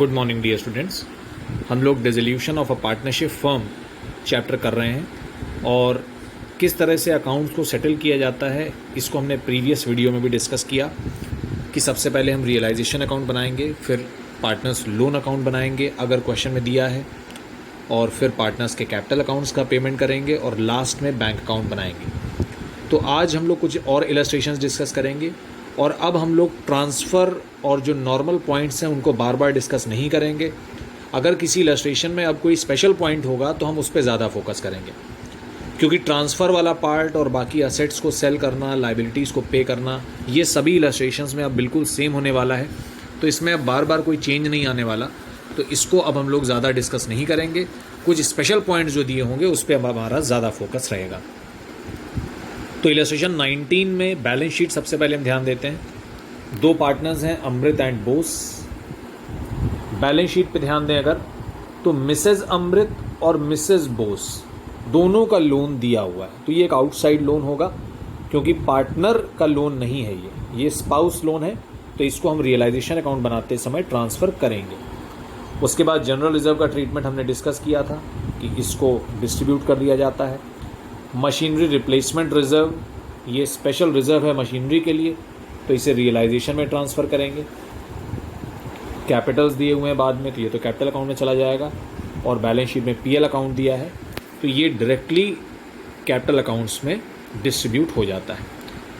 Good morning dear students. हम लोग dissolution of a partnership firm chapter कर रहे हैं और किस तरह से अकाउंट्स को सेटल किया जाता है इसको हमने प्रीवियस वीडियो में भी डिस्कस किया कि सबसे पहले हम रियलाइजेशन अकाउंट बनाएंगे, फिर पार्टनर्स लोन अकाउंट बनाएंगे अगर क्वेश्चन में दिया है, और फिर पार्टनर्स के कैपिटल अकाउंट्स का पेमेंट करेंगे और लास्ट में बैंक अकाउंट बनाएंगे। तो आज हम लोग कुछ और इलस्ट्रेशंस डिस्कस करेंगे और अब हम लोग ट्रांसफ़र और जो नॉर्मल पॉइंट्स हैं उनको बार बार डिस्कस नहीं करेंगे। अगर किसी इलस्ट्रेशन में अब कोई स्पेशल पॉइंट होगा तो हम उस पर ज़्यादा फोकस करेंगे, क्योंकि ट्रांसफ़र वाला पार्ट और बाकी असेट्स को सेल करना, लाइबिलिटीज़ को पे करना, ये सभी इलस्ट्रेशंस में अब बिल्कुल सेम होने वाला है। तो इसमें अब बार बार कोई चेंज नहीं आने वाला, तो इसको अब हम लोग ज़्यादा डिस्कस नहीं करेंगे। कुछ स्पेशल पॉइंट्स जो दिए होंगे उस पर अब हमारा ज़्यादा फोकस रहेगा। तो इलस्ट्रेशन 19 में बैलेंस शीट सबसे पहले हम ध्यान देते हैं। दो पार्टनर्स हैं, अमृत एंड बोस। बैलेंस शीट पे ध्यान दें अगर, तो मिसेज अमृत और मिसेज बोस दोनों का लोन दिया हुआ है। तो ये एक आउटसाइड लोन होगा क्योंकि पार्टनर का लोन नहीं है, ये स्पाउस लोन है। तो इसको हम रियलाइजेशन अकाउंट बनाते समय ट्रांसफ़र करेंगे। उसके बाद जनरल रिजर्व का ट्रीटमेंट हमने डिस्कस किया था कि इसको डिस्ट्रीब्यूट कर दिया जाता है। मशीनरी रिप्लेसमेंट रिज़र्व, ये स्पेशल रिज़र्व है मशीनरी के लिए, तो इसे रियलाइजेशन में ट्रांसफ़र करेंगे। कैपिटल्स दिए हुए हैं बाद में, तो ये तो कैपिटल अकाउंट में चला जाएगा, और बैलेंस शीट में पीएल अकाउंट दिया है तो ये डायरेक्टली कैपिटल अकाउंट्स में डिस्ट्रीब्यूट हो जाता है।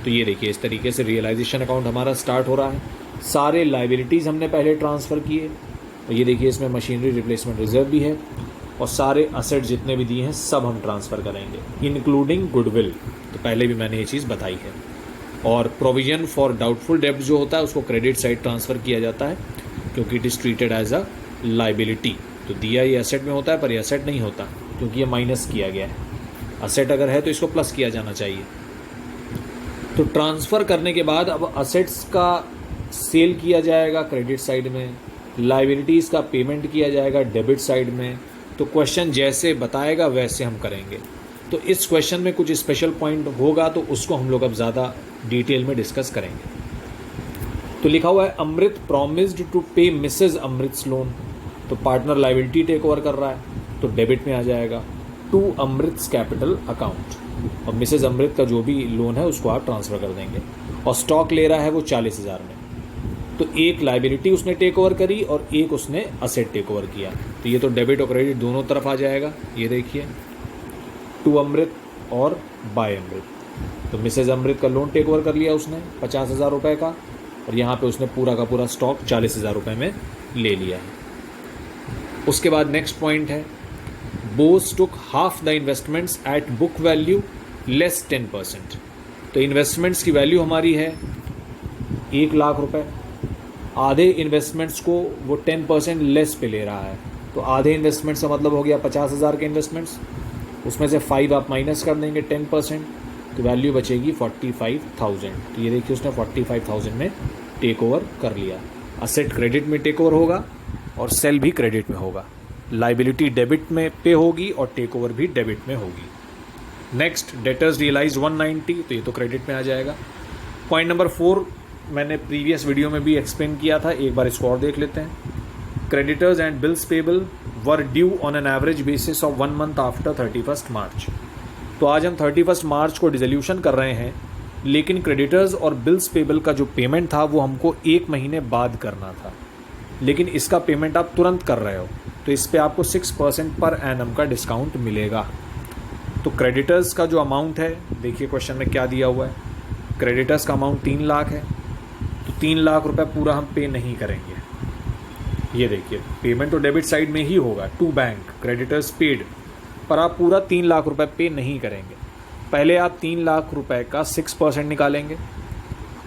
तो ये देखिए इस तरीके से रियलाइजेशन अकाउंट हमारा स्टार्ट हो रहा है। सारे लाइबिलिटीज़ हमने पहले ट्रांसफ़र किए, और ये देखिए इसमें मशीनरी रिप्लेसमेंट रिज़र्व भी है, और सारे असेट जितने भी दिए हैं सब हम ट्रांसफ़र करेंगे, इंक्लूडिंग गुडविल। तो पहले भी मैंने ये चीज़ बताई है। और प्रोविजन फॉर डाउटफुल डेब्ट जो होता है उसको क्रेडिट साइड ट्रांसफ़र किया जाता है क्योंकि it is treated as a liability. तो दिया ये असेट में होता है पर ये असेट नहीं होता क्योंकि ये माइनस किया गया है। असेट अगर है तो इसको प्लस किया जाना चाहिए। तो ट्रांसफ़र करने के बाद अब असेट्स का सेल किया जाएगा क्रेडिट साइड में, लाइबिलिटीज़ का पेमेंट किया जाएगा डेबिट साइड में। तो क्वेश्चन जैसे बताएगा वैसे हम करेंगे। तो इस क्वेश्चन में कुछ स्पेशल पॉइंट होगा तो उसको हम लोग अब ज़्यादा डिटेल में डिस्कस करेंगे। तो लिखा हुआ है अमृत प्रॉमिस्ड टू पे मिसेज अमृत्स लोन। तो पार्टनर लाइबिलिटी टेक ओवर कर रहा है तो डेबिट में आ जाएगा टू अमृत्स कैपिटल अकाउंट, और मिसेज अमृत का जो भी लोन है उसको आप ट्रांसफ़र कर देंगे। और स्टॉक ले रहा है वो 40,000 में, तो एक लाइबिलिटी उसने टेक ओवर करी और एक उसने असेट टेक ओवर किया। तो ये तो डेबिट और क्रेडिट दोनों तरफ आ जाएगा। ये देखिए टू अमृत और बाय अमृत। तो मिसेज अमृत का लोन टेक ओवर कर लिया उसने 50,000 रुपये का, और यहाँ पे उसने पूरा का पूरा स्टॉक 40,000 रुपये में ले लिया है। उसके बाद नेक्स्ट पॉइंट है Bose took half the investments at book value less 10%। तो इन्वेस्टमेंट्स की वैल्यू हमारी है 1,00,000 रुपये, आधे इन्वेस्टमेंट्स को वो 10% लेस पे ले रहा है। तो आधे इन्वेस्टमेंट्स का मतलब हो गया 50,000 के इन्वेस्टमेंट्स, उसमें से 5 आप माइनस कर देंगे 10%, तो वैल्यू बचेगी 45,000। तो ये देखिए उसने 45,000 में टेक ओवर कर लिया। असेट क्रेडिट में टेक ओवर होगा और सेल भी क्रेडिट में होगा, लाइबिलिटी डेबिट में पे होगी और टेक ओवर भी डेबिट में होगी। नेक्स्ट डेटर्स रियलाइज 190, तो ये तो क्रेडिट में आ जाएगा। पॉइंट नंबर 4 मैंने प्रीवियस वीडियो में भी एक्सप्लेन किया था, एक बार इसको और देख लेते हैं। Creditors and bills payable were due on an average basis of 1 month after 31 मार्च। तो आज हम 31 मार्च को डिसोल्यूशन कर रहे हैं, लेकिन क्रेडिटर्स और बिल्स पेबल का जो पेमेंट था वो हमको 1 महीने बाद करना था, लेकिन इसका पेमेंट आप तुरंत कर रहे हो तो इस पर आपको 6% पर एनम का डिस्काउंट मिलेगा। तो क्रेडिटर्स का जो अमाउंट है, देखिए क्वेश्चन में क्या दिया हुआ है, क्रेडिटर्स का अमाउंट 3 लाख है, तो 3 लाख रुपए पूरा हम पे नहीं करेंगे। ये देखिए पेमेंट तो डेबिट साइड में ही होगा टू बैंक क्रेडिटर्स पेड, पर आप पूरा 3 लाख रुपए पे नहीं करेंगे। पहले आप 3 लाख रुपए का 6% निकालेंगे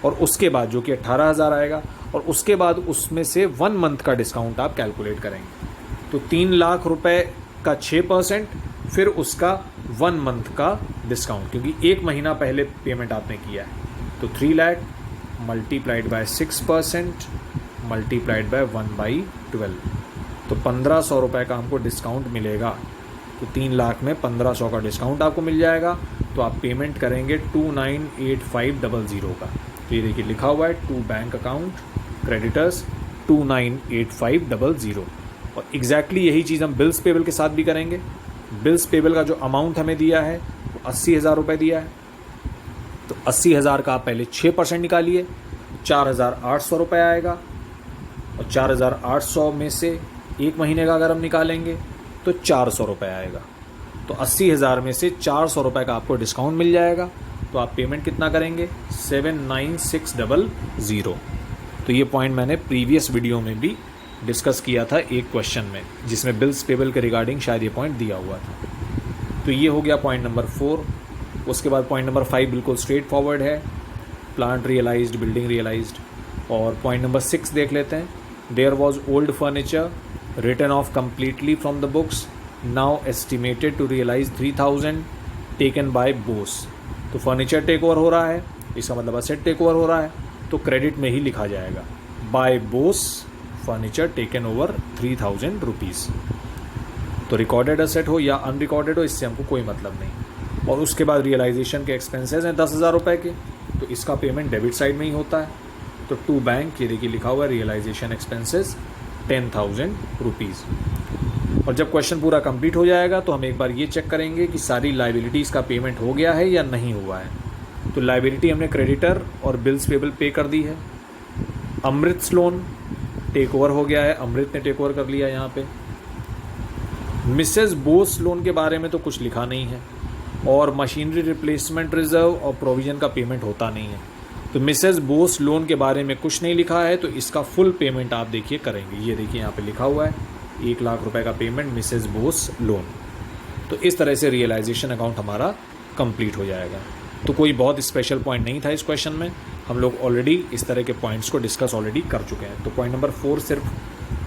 और उसके बाद जो कि 18,000 आएगा, और उसके बाद उसमें से 1 मंथ का डिस्काउंट आप कैलकुलेट करेंगे। तो 3 लाख रुपए का 6%, फिर उसका 1 मंथ का डिस्काउंट, क्योंकि 1 महीना पहले पेमेंट आपने किया है। तो 3 lakh multiplied by 6% multiplied by 1/12, तो 1,500 रुपये का हमको डिस्काउंट मिलेगा। तो 3 लाख में 1,500 का डिस्काउंट आपको मिल जाएगा, तो आप पेमेंट करेंगे 298500 का। तो ये देखिए लिखा हुआ है टू बैंक अकाउंट क्रेडिटर्स 298500। और एग्जैक्टली यही चीज़ हम बिल्स पेबल के साथ भी करेंगे। बिल्स पेबल का जो अमाउंट हमें दिया है वो 80,000 रुपये दिया है, तो 80,000 का आप पहले 6% निकालिए, 4,800 रुपये आएगा। और 4,800 में से एक महीने का अगर हम निकालेंगे तो 400 रुपये आएगा। तो 80,000 में से 400 रुपये का आपको डिस्काउंट मिल जाएगा। तो आप पेमेंट कितना करेंगे? 79600। तो ये पॉइंट मैंने प्रीवियस वीडियो में भी डिस्कस किया था एक क्वेश्चन में, जिसमें बिल्स पेबल के रिगार्डिंग शायद ये पॉइंट दिया हुआ था। तो ये हो गया पॉइंट नंबर 4। उसके बाद पॉइंट नंबर 5 बिल्कुल स्ट्रेट फॉरवर्ड है, प्लांट रियलाइज्ड, बिल्डिंग रियलाइज्ड। और पॉइंट नंबर 6 देख लेते हैं। There was old furniture written off completely from the books, now estimated to realise 3,000 taken by Bose. तो फर्नीचर टेक ओवर हो रहा है, इसका मतलब असेट टेक ओवर हो रहा है, तो क्रेडिट में ही लिखा जाएगा by Bose furniture taken over 3,000 rupees. तो रिकॉर्डेड असेट हो या अनरिकॉर्डेड हो, इससे हमको कोई मतलब नहीं। और उसके बाद रियलाइजेशन के एक्सपेंसेस हैं 10,000 रुपये के, तो इसका पेमेंट डेबिट साइड में ही होता है। तो टू बैंक, ये देखिए लिखा हुआ है रियलाइजेशन एक्सपेंसेस 10,000 रुपीज़। और जब क्वेश्चन पूरा कंप्लीट हो जाएगा तो हम एक बार ये चेक करेंगे कि सारी लाइबिलिटीज़ का पेमेंट हो गया है या नहीं हुआ है। तो लाइबिलिटी हमने क्रेडिटर और बिल्स पेबल पे कर दी है। अमृत लोन टेक ओवर हो गया है, अमृत ने टेक ओवर कर लिया यहाँ पे। मिसेस बोस लोन के बारे में तो कुछ लिखा नहीं है, और मशीनरी रिप्लेसमेंट रिजर्व और प्रोविज़न का पेमेंट होता नहीं है। तो मिसेस बोस लोन के बारे में कुछ नहीं लिखा है, तो इसका फुल पेमेंट आप देखिए करेंगे। ये देखिए यहाँ पे लिखा हुआ है 1 लाख रुपए का पेमेंट मिसेस बोस लोन। तो इस तरह से रियलाइजेशन अकाउंट हमारा कंप्लीट हो जाएगा। तो कोई बहुत स्पेशल पॉइंट नहीं था इस क्वेश्चन में, हम लोग ऑलरेडी इस तरह के पॉइंट्स को डिस्कस ऑलरेडी कर चुके हैं। तो पॉइंट नंबर 4 सिर्फ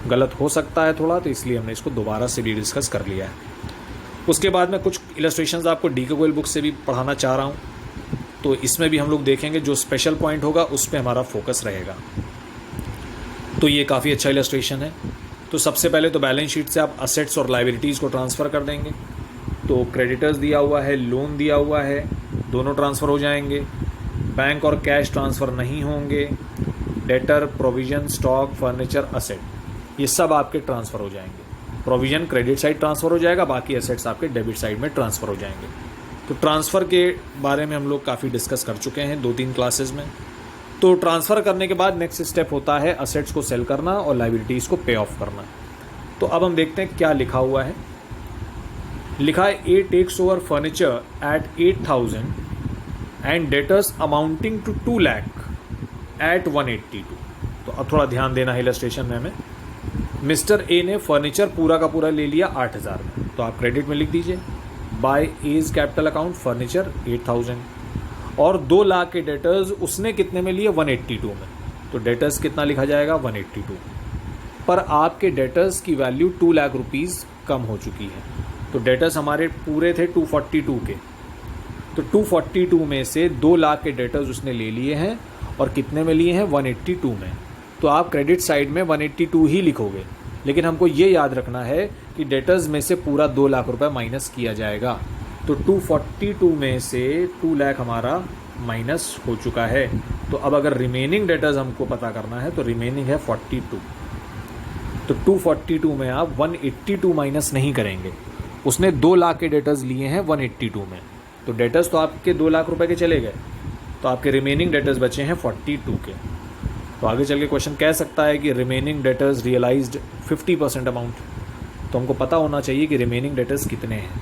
गलत हो सकता है थोड़ा, तो इसलिए हमने इसको दोबारा से भी डिस्कस कर लिया है। उसके बाद में कुछ इलस्ट्रेशंस आपको डी के गोयल बुक से भी पढ़ाना चाह रहा हूँ, तो इसमें भी हम लोग देखेंगे जो स्पेशल पॉइंट होगा उस पर हमारा फोकस रहेगा। तो ये काफ़ी अच्छा इलस्ट्रेशन है। तो सबसे पहले तो बैलेंस शीट से आप असेट्स और लाइबिलिटीज़ को ट्रांसफ़र कर देंगे। तो क्रेडिटर्स दिया हुआ है, लोन दिया हुआ है, दोनों ट्रांसफ़र हो जाएंगे। बैंक और कैश ट्रांसफ़र नहीं होंगे। Debtor, provision, stock, furniture, asset, ये सब आपके ट्रांसफ़र हो जाएंगे। प्रोविज़न क्रेडिट साइड ट्रांसफ़र हो जाएगा, बाकी असेट्स आपके डेबिट साइड में ट्रांसफ़र हो जाएंगे। तो ट्रांसफ़र के बारे में हम लोग काफ़ी डिस्कस कर चुके हैं 2-3 क्लासेस में। तो ट्रांसफ़र करने के बाद नेक्स्ट स्टेप होता है असेट्स को सेल करना और लाइबिलिटीज़ को पे ऑफ करना। तो अब हम देखते हैं क्या लिखा हुआ है। लिखा है A takes over furniture at 8,000 and debtors amounting to 2 lakh at 182। तो अब थोड़ा ध्यान देना है इलस्ट्रेशन में हमें। मिस्टर ए ने फर्नीचर पूरा का पूरा ले लिया 8,000 में, तो आप क्रेडिट में लिख दीजिए by as capital account furniture 8,000। और 2 लाख के डेटर्स उसने कितने में लिए? 182 में। तो डेटर्स कितना लिखा जाएगा? 182। पर आपके डेटर्स की वैल्यू 2 लाख रुपीज़ कम हो चुकी है। तो डेटर्स हमारे पूरे थे 242 के, तो 242 में से 2 लाख के डेटर्स उसने ले लिए हैं, और कितने में लिए हैं? 182 में। तो आप क्रेडिट साइड में 182 ही लिखोगे, लेकिन हमको ये याद रखना है कि डेटर्स में से पूरा 2 लाख रुपए माइनस किया जाएगा। तो 242 में से 2 लाख हमारा माइनस हो चुका है। तो अब अगर रिमेनिंग डेटर्स हमको पता करना है तो रिमेनिंग है 42। तो 242 में आप 182 माइनस नहीं करेंगे, उसने 2 लाख के डेटर्स लिए हैं 182 में, तो डेटर्स तो आपके 2 लाख रुपए के चले गए, तो आपके रिमेनिंग डेटर्स बचे हैं 42 के। तो आगे चल के क्वेश्चन कह सकता है कि रिमेनिंग डेटर्स रियलाइज्ड 50% अमाउंट, तो हमको पता होना चाहिए कि रिमेनिंग डेटर्स कितने हैं।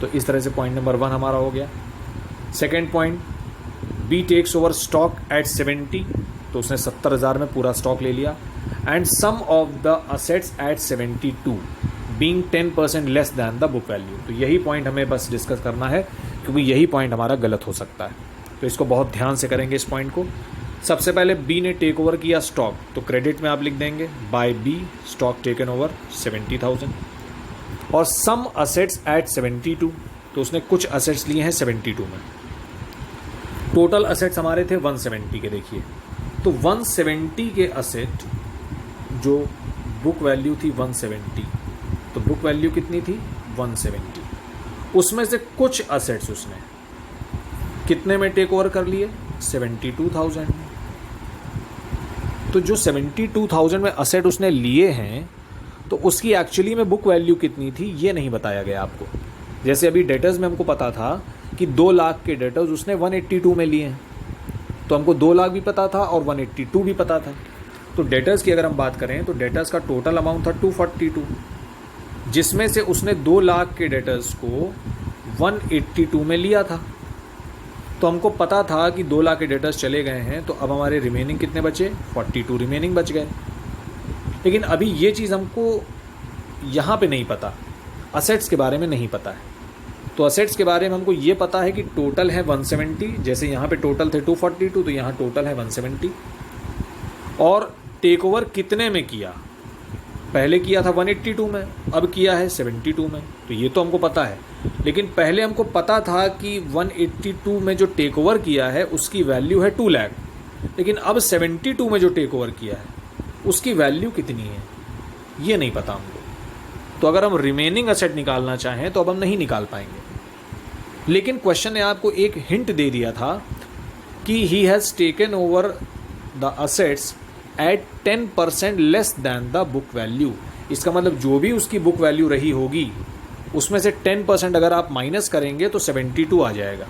तो इस तरह से पॉइंट नंबर 1 हमारा हो गया। Second point, B takes over stock at 70, तो उसने 70,000 में पूरा स्टॉक ले लिया। And sum of the assets at 72 being 10% less than the book value. तो यही पॉइंट हमें बस डिस्कस करना है, क्योंकि यही पॉइंट हमारा गलत हो सकता है। तो इसको बहुत ध्यान से करेंगे इस पॉइंट को। सबसे पहले बी ने टेक ओवर किया स्टॉक, तो क्रेडिट में आप लिख देंगे by B stock taken over 70,000। और सम असेट्स एट 72, तो उसने कुछ असेट्स लिए हैं 72 में। टोटल असेट्स हमारे थे 170 के, देखिए तो 170 के असेट जो बुक वैल्यू थी 170, तो बुक वैल्यू कितनी थी? 170। उसमें से कुछ असेट्स उसने कितने में टेक ओवर कर लिए? 72,000 में। तो जो 72,000 में असेट उसने लिए हैं तो उसकी एक्चुअली में बुक वैल्यू कितनी थी ये नहीं बताया गया आपको। जैसे अभी डेटर्स में हमको पता था कि 2 लाख के डेटर्स उसने 182 में लिए हैं, तो हमको 2 लाख भी पता था और 182 भी पता था। तो डेटर्स की अगर हम बात करें तो डेटर्स का टोटल अमाउंट था 242, जिसमें से उसने 2 लाख के डेटर्स को 182 में लिया था। तो हमको पता था कि 2 लाख के डेटर्स चले गए हैं, तो अब हमारे रिमेनिंग कितने बचे, 42 रिमेनिंग बच गए। लेकिन अभी ये चीज़ हमको यहाँ पे नहीं पता, असेट्स के बारे में नहीं पता है। तो असेट्स के बारे में हमको ये पता है कि टोटल है 170, जैसे यहाँ पे टोटल थे 242 तो यहाँ टोटल है 170। और टेक ओवर कितने में किया, पहले किया था 182 में, अब किया है 72 में, तो ये तो हमको पता है। लेकिन पहले हमको पता था कि 182 में जो टेक ओवर किया है उसकी वैल्यू है 2 लाख, लेकिन अब 72 में जो टेक ओवर किया है उसकी वैल्यू कितनी है ये नहीं पता हमको। तो अगर हम रिमेनिंग असेट निकालना चाहें तो अब हम नहीं निकाल पाएंगे। लेकिन क्वेश्चन ने आपको एक हिंट दे दिया था कि he has taken over the assets at 10% less than the book value. इसका मतलब जो भी उसकी बुक वैल्यू रही होगी उसमें से 10% अगर आप माइनस करेंगे तो 72 आ जाएगा।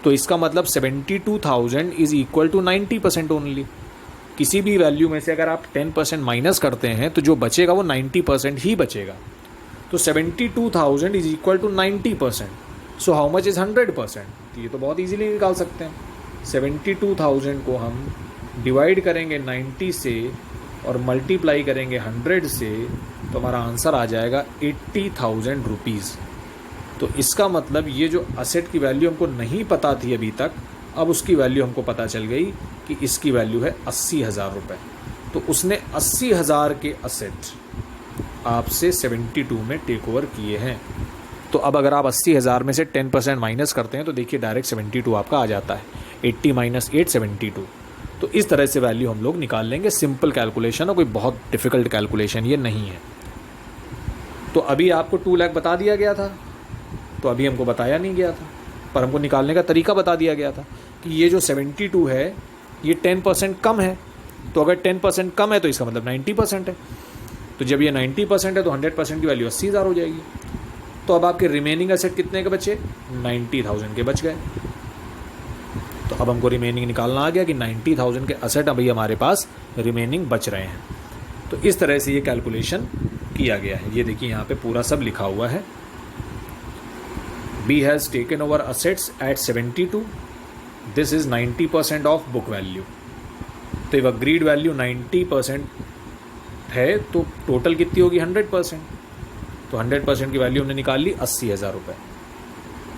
तो इसका मतलब 72,000 इज इक्वल टू 90% ओनली। किसी भी वैल्यू में से अगर आप 10% माइनस करते हैं तो जो बचेगा वो 90% ही बचेगा। तो 72,000 is equal to 90%। So how much is 100%? तो ये तो बहुत ईजीली निकाल सकते हैं। 72,000 को हम डिवाइड करेंगे 90 से और मल्टीप्लाई करेंगे 100 से, तो हमारा आंसर आ जाएगा 80,000 रुपीज़। तो इसका मतलब ये जो असेट की वैल्यू हमको नहीं पता थी अभी तक, अब उसकी वैल्यू हमको पता चल गई कि इसकी वैल्यू है 80,000 रुपये। तो उसने 80,000 के असेट आपसे 72 में टेक ओवर किए हैं। तो अब अगर आप 80,000 में से 10% माइनस करते हैं तो देखिए डायरेक्ट 72 आपका आ जाता है। 80 माइनस 8 72। तो इस तरह से वैल्यू हम लोग निकाल लेंगे। सिंपल कैलकुलेशन है, कोई बहुत डिफ़िकल्ट कैलकुलेशन ये नहीं है। तो अभी आपको 2 लाख बता दिया गया था, तो अभी हमको बताया नहीं गया था, पर हमको निकालने का तरीका बता दिया गया था कि ये जो 72 है ये 10% कम है। तो अगर 10% कम है तो इसका मतलब 90% है। तो जब ये 90% है तो 100% की वैल्यू 80,000 हो जाएगी। तो अब आपके रिमेनिंग एसेट कितने के बचे, 90,000 के बच गए। तो अब हमको रिमेनिंग निकालना आ गया कि 90,000 के असेट अभी हमारे पास रिमेनिंग बच रहे हैं। तो इस तरह से ये कैलकुलेशन किया गया है। ये देखिए यहाँ पे पूरा सब लिखा हुआ है। B has taken over assets at 72, this is 90% of book value. तो अब अग्रीड वैल्यू 90% है तो टोटल कितनी होगी 100%। तो 100% की वैल्यू हमने निकाल ली 80,000 रुपये।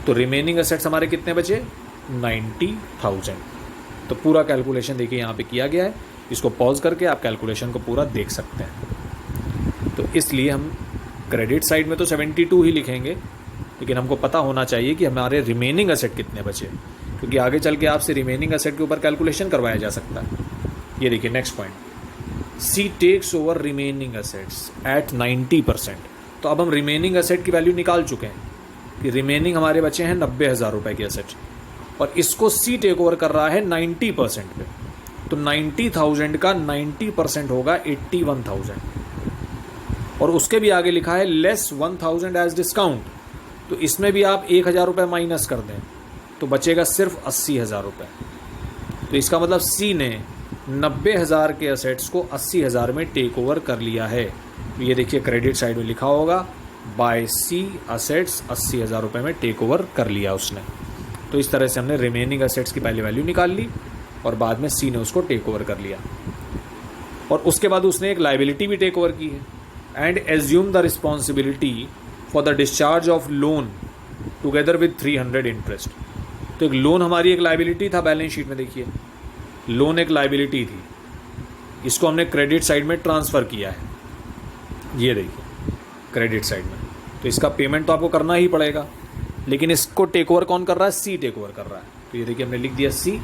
तो रिमेनिंग असेट्स हमारे कितने बचे, 90,000। तो पूरा कैलकुलेशन देखिए यहाँ पे किया गया है। इसको पॉज करके आप कैलकुलेशन को पूरा देख सकते हैं। तो इसलिए हम क्रेडिट साइड में तो 72 ही लिखेंगे, लेकिन हमको पता होना चाहिए कि हमारे रिमेनिंग असेट कितने बचे, क्योंकि आगे चल के आपसे रिमेनिंग असेट के ऊपर कैलकुलेशन करवाया जा सकता है। ये देखिए next point, C takes over remaining assets at 90%। तो अब हम रिमेनिंग असेट की वैल्यू निकाल चुके हैं कि रिमेनिंग हमारे बचे हैं 90,000 रुपये के असेट, और इसको सी टेक ओवर कर रहा है 90% पे। तो 90,000 का 90% होगा 81,000, और उसके भी आगे लिखा है लेस 1,000 एज डिस्काउंट। तो इसमें भी आप 1,000 रुपये माइनस कर दें तो बचेगा सिर्फ 80,000 रुपये। तो इसका मतलब सी ने 90,000 के असेट्स को 80,000 में टेक ओवर कर लिया है। तो ये देखिए क्रेडिट साइड में लिखा होगा बाय सी असेट्स 80,000 रुपये में टेक ओवर कर लिया उसने। तो इस तरह से हमने रिमेनिंग असेट्स की पहले वैल्यू निकाल ली और बाद में सी ने उसको टेक ओवर कर लिया। और उसके बाद उसने एक लाइबिलिटी भी टेक ओवर की है, and assume the responsibility for the discharge of loan together with 300 interest. तो एक लोन हमारी एक लाइबिलिटी था बैलेंस शीट में, देखिए लोन एक लाइबिलिटी थी, इसको हमने क्रेडिट साइड में ट्रांसफ़र किया है। ये देखिए क्रेडिट साइड में, तो इसका पेमेंट तो आपको करना ही पड़ेगा, लेकिन इसको टेक ओवर कौन कर रहा है, सी टेक ओवर कर रहा है। तो ये देखिए हमने लिख दिया सी,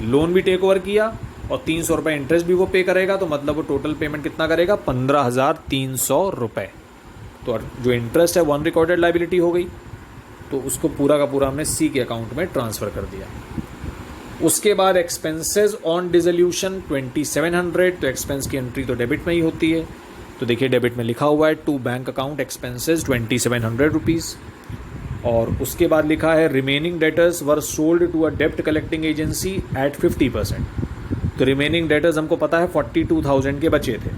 लोन भी टेक ओवर किया और 300 रुपये इंटरेस्ट भी वो पे करेगा। तो मतलब वो टोटल पेमेंट कितना करेगा, 15,300 रुपये। तो जो इंटरेस्ट है वो अनरिकॉर्डेड लाइबिलिटी हो गई, तो उसको पूरा का पूरा हमने सी के अकाउंट में ट्रांसफ़र कर दिया। उसके बाद एक्सपेंसेस ऑन डिसोल्यूशन 2700, तो एक्सपेंस की एंट्री तो डेबिट में ही होती है। तो देखिए डेबिट में लिखा हुआ है to bank account expenses 2700 rupees. और उसके बाद लिखा है remaining debtors were sold to a डेप्ट कलेक्टिंग एजेंसी एट 50%। तो रिमेनिंग डेटर्स हमको पता है 42,000 के बचे थे।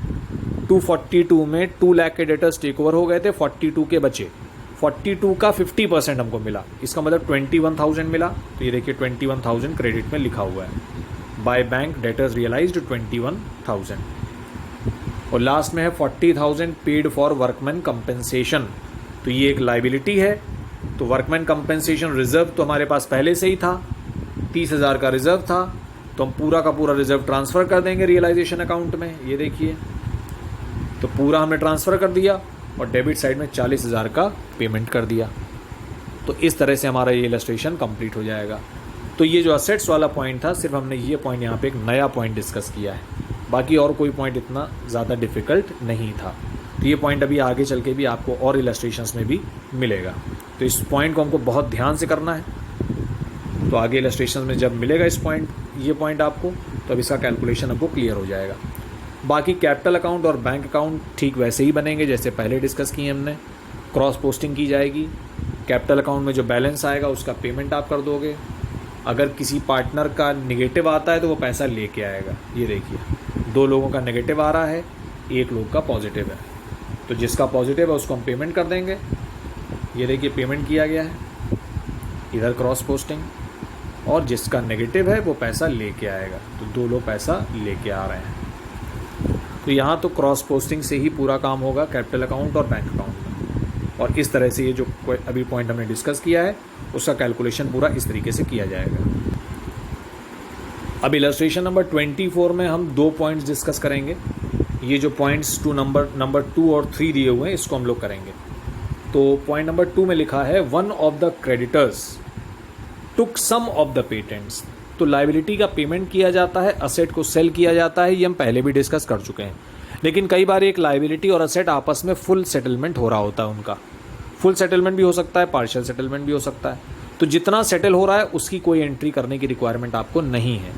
242 में 2 लाख के डेटर्स टेक ओवर हो गए थे, 42 के बचे, 42 का 50% हमको मिला, इसका मतलब 21,000 मिला। तो ये देखिए 21,000 क्रेडिट में लिखा हुआ है। By bank debtors realised 21,000। और लास्ट में है 40,000 पेड फॉर वर्कमैन कंपेंसेशन। तो ये एक लाइबिलिटी है। तो वर्कमैन कंपेंसेशन रिजर्व तो हमारे पास पहले से ही था, 30,000 का रिजर्व था, तो हम पूरा का पूरा रिजर्व ट्रांसफ़र कर देंगे रियलाइजेशन अकाउंट में। ये देखिए तो पूरा हमने ट्रांसफ़र कर दिया और डेबिट साइड में 40,000 का पेमेंट कर दिया। तो इस तरह से हमारा ये इलस्ट्रेशन कंप्लीट हो जाएगा। तो ये जो असेट्स वाला पॉइंट था, सिर्फ हमने ये पॉइंट यहाँ पे एक नया पॉइंट डिस्कस किया है, बाकी और कोई पॉइंट इतना ज़्यादा डिफ़िकल्ट नहीं था। तो ये पॉइंट अभी आगे चल के भी आपको और इलस्ट्रेशंस में भी मिलेगा। तो इस पॉइंट को हमको बहुत ध्यान से करना है। तो आगे इलस्ट्रेशन में जब मिलेगा ये पॉइंट आपको, तो अब इसका कैलकुलेशन आपको क्लियर हो जाएगा। बाकी कैपिटल अकाउंट और बैंक अकाउंट ठीक वैसे ही बनेंगे जैसे पहले डिस्कस किए हमने। क्रॉस पोस्टिंग की जाएगी, कैपिटल अकाउंट में जो बैलेंस आएगा उसका पेमेंट आप कर दोगे। अगर किसी पार्टनर का नेगेटिव आता है तो वो पैसा लेके आएगा। ये देखिए 2 लोगों का नेगेटिव आ रहा है, 1 लोग का पॉजिटिव है, तो जिसका पॉजिटिव है उसको हम पेमेंट कर देंगे। ये देखिए पेमेंट किया गया है, इधर क्रॉस पोस्टिंग, और जिसका नेगेटिव है वो पैसा लेके आएगा। तो 2 लोग पैसा लेके आ रहे हैं। तो यहाँ तो क्रॉस पोस्टिंग से ही पूरा काम होगा कैपिटल अकाउंट और बैंक अकाउंट में। और इस तरह से ये जो अभी पॉइंट हमने डिस्कस किया है उसका कैलकुलेशन पूरा इस तरीके से किया जाएगा। अब इलस्ट्रेशन नंबर 24 में हम 2 पॉइंट्स डिस्कस करेंगे। ये जो पॉइंट्स नंबर 2 और 3 दिए हुए हैं इसको हम लोग करेंगे। तो पॉइंट नंबर 2 में लिखा है one of the creditors took some of the patents. तो लाइबिलिटी का पेमेंट किया जाता है, असेट को सेल किया जाता है, ये हम पहले भी डिस्कस कर चुके हैं। लेकिन कई बार एक लाइबिलिटी और असेट आपस में फुल सेटलमेंट हो रहा होता है उनका। फुल सेटलमेंट भी हो सकता है, पार्शियल सेटलमेंट भी हो सकता है। तो जितना सेटल हो रहा है उसकी कोई एंट्री करने की रिक्वायरमेंट आपको नहीं है।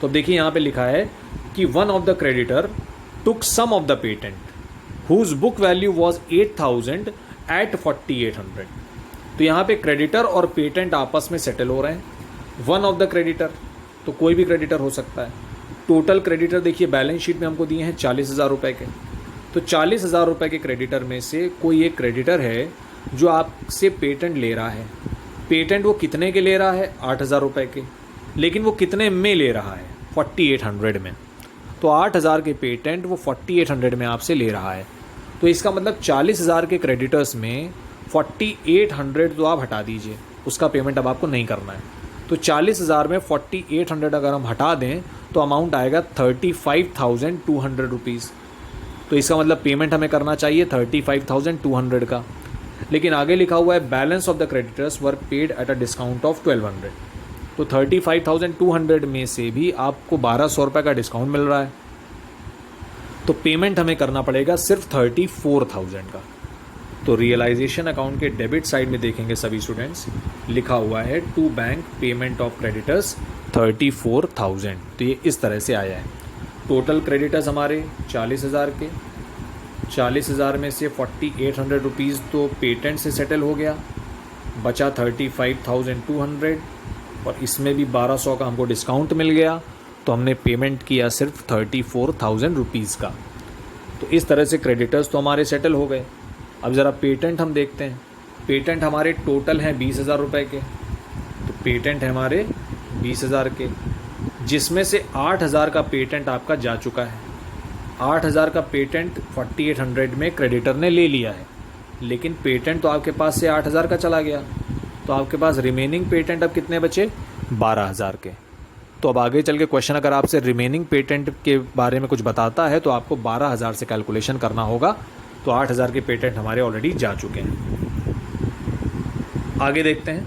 तो अब देखिए यहाँ पे लिखा है कि one of the creditor took some of the patent whose book value was 8,000 at 4,800। तो यहाँ पे क्रेडिटर और पेटेंट आपस में सेटल हो रहे हैं। वन ऑफ द क्रेडिटर, तो कोई भी क्रेडिटर हो सकता है। टोटल क्रेडिटर देखिए बैलेंस शीट में हमको दिए हैं 40,000 रुपये के। तो 40,000 रुपये के क्रेडिटर में से कोई एक क्रेडिटर है जो आपसे पेटेंट ले रहा है। पेटेंट वो कितने के ले रहा है? 8,000 रुपये के। लेकिन वो कितने में ले रहा है? 4,800 में। तो 8,000 के पेटेंट वो 4,800 में आपसे ले रहा है। तो इसका मतलब 40,000 के क्रेडिटर्स में 4,800 तो आप हटा दीजिए, उसका पेमेंट अब आपको नहीं करना है। तो 40,000 में 4,800 अगर हम हटा दें तो अमाउंट आएगा 35,200 रुपीज़। तो इसका मतलब पेमेंट हमें करना चाहिए 35,200 का। लेकिन आगे लिखा हुआ है balance of the creditors were paid at a discount of 1,200। तो 35,200 में से भी आपको 1,200 रुपये का डिस्काउंट मिल रहा है। तो पेमेंट हमें करना पड़ेगा सिर्फ 34,000 का। तो रियलाइजेशन अकाउंट के डेबिट साइड में देखेंगे सभी स्टूडेंट्स, लिखा हुआ है to bank payment of creditors 34,000। तो ये इस तरह से आया है। टोटल क्रेडिटर्स हमारे 40,000 के, 40,000 में से 4,800 रुपीज़ तो पेटेंट से सेटल हो गया, बचा 35,200 और इसमें भी 1,200 का हमको डिस्काउंट मिल गया। तो हमने पेमेंट किया सिर्फ 34,000 रुपीज़ का। तो इस तरह से क्रेडिटर्स तो हमारे सेटल हो गए। अब ज़रा पेटेंट हम देखते हैं। पेटेंट हमारे टोटल हैं 20,000 रुपये के। तो पेटेंट है हमारे 20,000 के, जिसमें से 8,000 का पेटेंट आपका जा चुका है। 8,000 का पेटेंट 4,800 में क्रेडिटर ने ले लिया है, लेकिन पेटेंट तो आपके पास से 8,000 का चला गया। तो आपके पास रिमेनिंग पेटेंट अब कितने बचे? 12,000 के। तो अब आगे चल के क्वेश्चन अगर आपसे रिमेनिंग पेटेंट के बारे में कुछ बताता है तो आपको 12,000 से कैलकुलेशन करना होगा। तो 8,000 के पेटेंट हमारे ऑलरेडी जा चुके हैं। आगे देखते हैं।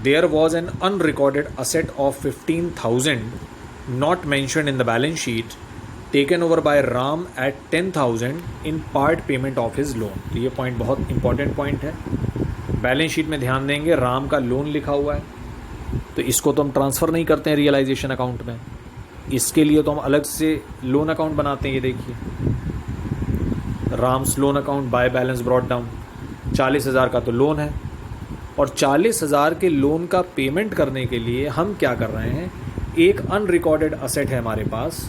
There was an unrecorded asset of 15,000 not mentioned in the balance sheet taken over by Ram at 10,000 in part payment of his loan. तो ये पॉइंट बहुत इंपॉर्टेंट पॉइंट है। बैलेंस शीट में ध्यान देंगे, राम का लोन लिखा हुआ है तो इसको तो हम ट्रांसफ़र नहीं करते हैं रियलाइजेशन अकाउंट में, इसके लिए तो हम अलग से लोन अकाउंट बनाते हैं। ये देखिए, Ram's loan account, by balance brought down, 40,000 का तो लोन है, और 40,000 के लोन का पेमेंट करने के लिए हम क्या कर रहे हैं, एक अनरिकॉर्डेड असेट है हमारे पास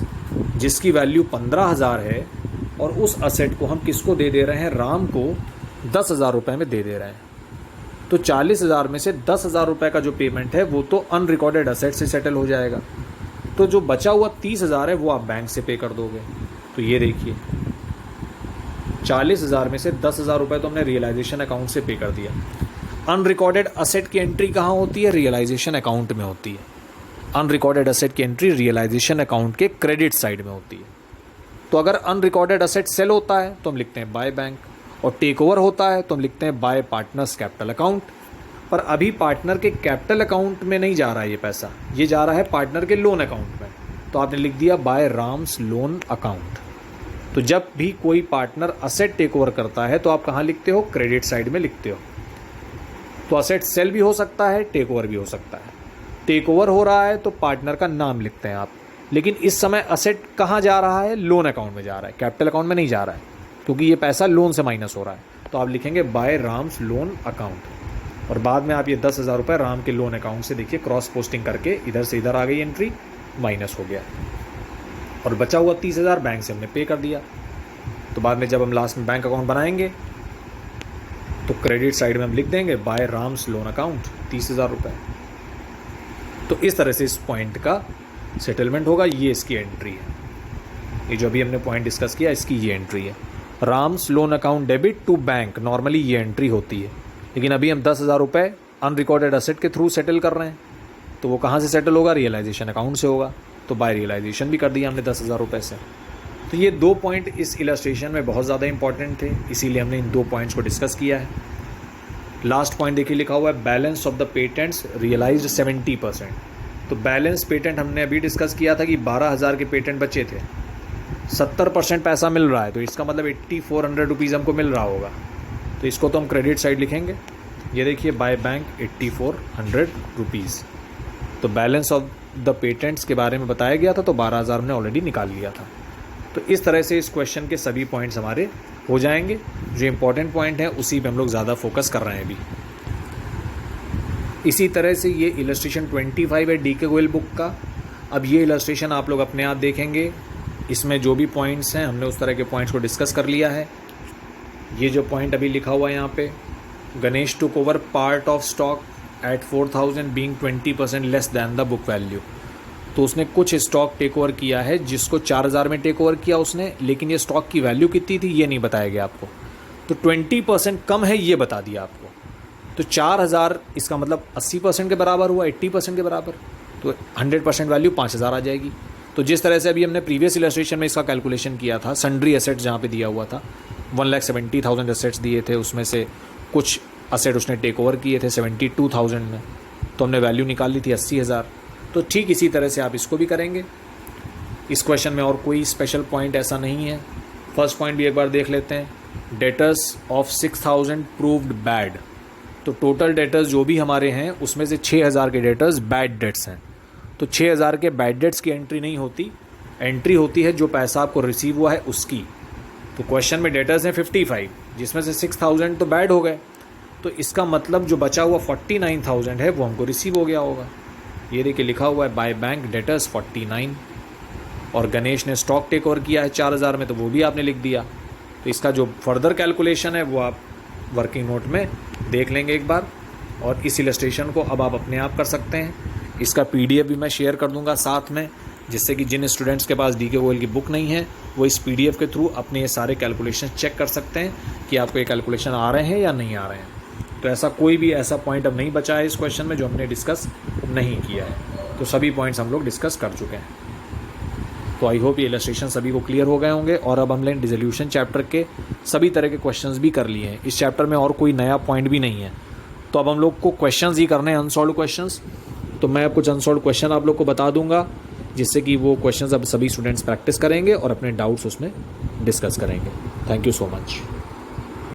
जिसकी वैल्यू 15,000 है, और उस असेट को हम किसको दे रहे हैं, राम को 10,000 रुपये में दे रहे हैं। तो 40,000 में से 10,000 रुपये का जो पेमेंट है वो तो अनरिकॉर्डेड असेट से सेटल हो जाएगा। तो जो बचा हुआ 30,000 है वो आप बैंक से पे कर दोगे। तो ये देखिए, 40,000 में से 10,000 रुपये तो हमने रियलाइजेशन अकाउंट से पे कर दिया। अनरिकॉर्डेड असेट की एंट्री कहाँ होती है, रियलाइजेशन अकाउंट में होती है। अनरिकॉर्डेड असेट की एंट्री रियलाइजेशन अकाउंट के क्रेडिट साइड में होती है। तो अगर अनरिकॉर्डेड असेट सेल होता है तो हम लिखते हैं बाय बैंक, और टेक ओवर होता है तो हम लिखते हैं बाय पार्टनर्स कैपिटल अकाउंट। पर अभी पार्टनर के कैपिटल अकाउंट में नहीं जा रहा है ये पैसा, ये जा रहा है पार्टनर के लोन अकाउंट में, तो आपने लिख दिया बाय राम्स लोन अकाउंट। तो जब भी कोई पार्टनर असेट टेक ओवर करता है तो आप कहाँ लिखते हो, क्रेडिट साइड में लिखते हो। तो असेट सेल भी हो सकता है, टेक ओवर भी हो सकता है। टेक ओवर हो रहा है तो पार्टनर का नाम लिखते हैं आप, लेकिन इस समय असेट कहाँ जा रहा है, लोन अकाउंट में जा रहा है, कैपिटल अकाउंट में नहीं जा रहा है, क्योंकि ये पैसा लोन से माइनस हो रहा है। तो आप लिखेंगे बाय राम्स लोन अकाउंट, और बाद में आप ये 10,000 रुपये राम के लोन अकाउंट से देखिए क्रॉस पोस्टिंग करके इधर से इधर आ गई एंट्री, माइनस हो गया, और बचा हुआ 30,000 बैंक से हमने पे कर दिया। तो बाद में जब हम लास्ट में बैंक अकाउंट बनाएंगे तो क्रेडिट साइड में हम लिख देंगे बाय राम्स लोन अकाउंट 30,000 रुपये। तो इस तरह से इस पॉइंट का सेटलमेंट होगा। ये इसकी एंट्री है, ये जो अभी हमने पॉइंट डिस्कस किया इसकी ये एंट्री है। Ram's loan account debit to bank, normally ये एंट्री होती है, लेकिन अभी हम 10,000 रुपये अनरिकॉर्डेड असेट के थ्रू सेटल कर रहे हैं, तो वो कहाँ से सेटल होगा, रियलाइजेशन अकाउंट से होगा। तो बाय रियलाइजेशन भी कर दिया हमने 10,000 रुपये से। तो ये 2 पॉइंट इस इलस्ट्रेशन में बहुत ज़्यादा इंपॉर्टेंट थे, इसीलिए हमने इन 2 पॉइंट्स को डिस्कस किया है। लास्ट पॉइंट देखिए लिखा हुआ है balance of the patents realised 70%। तो बैलेंस पेटेंट हमने अभी डिस्कस किया था कि 12,000 के पेटेंट बचे थे, 70% पैसा मिल रहा है, तो इसका मतलब 8400 रुपीज़ हमको मिल रहा होगा। तो इसको तो हम क्रेडिट साइड लिखेंगे। ये देखिए बाय बैंक 8400 रुपीज़। तो बैलेंस ऑफ द पेटेंट्स के बारे में बताया गया था, तो 12,000 हमने ऑलरेडी निकाल लिया था। तो इस तरह से इस क्वेश्चन के सभी पॉइंट्स हमारे हो जाएंगे। जो इम्पोर्टेंट पॉइंट है उसी पे हम लोग ज़्यादा फोकस कर रहे हैं अभी। इसी तरह से ये इलस्ट्रेशन 25 है DK गोयल बुक का। अब ये इलस्ट्रेशन आप लोग अपने आप देखेंगे, इसमें जो भी पॉइंट्स हैं हमने उस तरह के पॉइंट्स को डिस्कस कर लिया है। ये जो पॉइंट अभी लिखा हुआ है यहाँ पे, Ganesh took over part of stock at 4,000 being 20% less than the book value. तो उसने कुछ स्टॉक टेक ओवर किया है जिसको 4,000 में टेक ओवर किया उसने, लेकिन ये स्टॉक की वैल्यू कितनी थी ये नहीं बताया गया आपको। तो 20% कम है ये बता दिया आपको। तो 4,000 इसका मतलब 80% के बराबर हुआ, 80% के बराबर, तो 100% वैल्यू 5,000 आ जाएगी। तो जिस तरह से अभी हमने प्रीवियस इलस्ट्रेशन में इसका कैलकुलेशन किया था, सन्ड्री एसेट्स जहाँ पे दिया हुआ था 1,70,000 एसेट्स दिए थे, उसमें से कुछ असेट उसने टेक ओवर किए थे 72,000 में, तो हमने वैल्यू निकाल ली थी 80,000। तो ठीक इसी तरह से आप इसको भी करेंगे। इस क्वेश्चन में और कोई स्पेशल पॉइंट ऐसा नहीं है। फर्स्ट पॉइंट भी एक बार देख लेते हैं। Debtors of 6,000 proved bad. तो टोटल डेटर्स जो भी हमारे हैं उसमें से 6,000 के डेटर्स बैड डेट्स हैं। तो 6,000 के बैड डेट्स की एंट्री नहीं होती, एंट्री होती है जो पैसा आपको रिसीव हुआ है उसकी। तो क्वेश्चन में डेटर्स हैं 55, जिसमें से 6,000 तो बैड हो गए, तो इसका मतलब जो बचा हुआ 49,000 है वो हमको रिसीव हो गया होगा। ये देखिए लिखा हुआ है बाय बैंक डेटर्स 49, और गणेश ने स्टॉक टेक ओवर किया है 4,000 में, तो वो भी आपने लिख दिया। तो इसका जो फर्दर कैलकुलेशन है वो आप वर्किंग नोट में देख लेंगे एक बार, और इस इलस्ट्रेशन को अब आप अपने आप कर सकते हैं। इसका PDF भी मैं शेयर कर दूंगा साथ में, जिससे कि जिन स्टूडेंट्स के पास DK गोयल की बुक नहीं है वो इस PDF के थ्रू अपने ये सारे कैलकुलेशन चेक कर सकते हैं कि आपको ये कैलकुलेशन आ रहे हैं या नहीं आ रहे हैं। तो ऐसा कोई भी ऐसा पॉइंट अब नहीं बचा है इस क्वेश्चन में जो हमने डिस्कस नहीं किया है। तो सभी पॉइंट्स हम लोग डिस्कस कर चुके हैं। तो आई होप ये इलस्ट्रेशन सभी को क्लियर हो गए होंगे। और अब हमने डिसोल्यूशन चैप्टर के सभी तरह के क्वेश्चंस भी कर लिए हैं। इस चैप्टर में और कोई नया पॉइंट भी नहीं है, तो अब हम लोग को क्वेश्चंस ही करने हैं, अनसॉल्व क्वेश्चंस। तो मैं कुछ अनसॉल्व क्वेश्चन आप लोग को बता दूंगा, जिससे कि वो क्वेश्चंस अब सभी स्टूडेंट्स प्रैक्टिस करेंगे और अपने डाउट्स उसमें डिस्कस करेंगे। Thank you so much.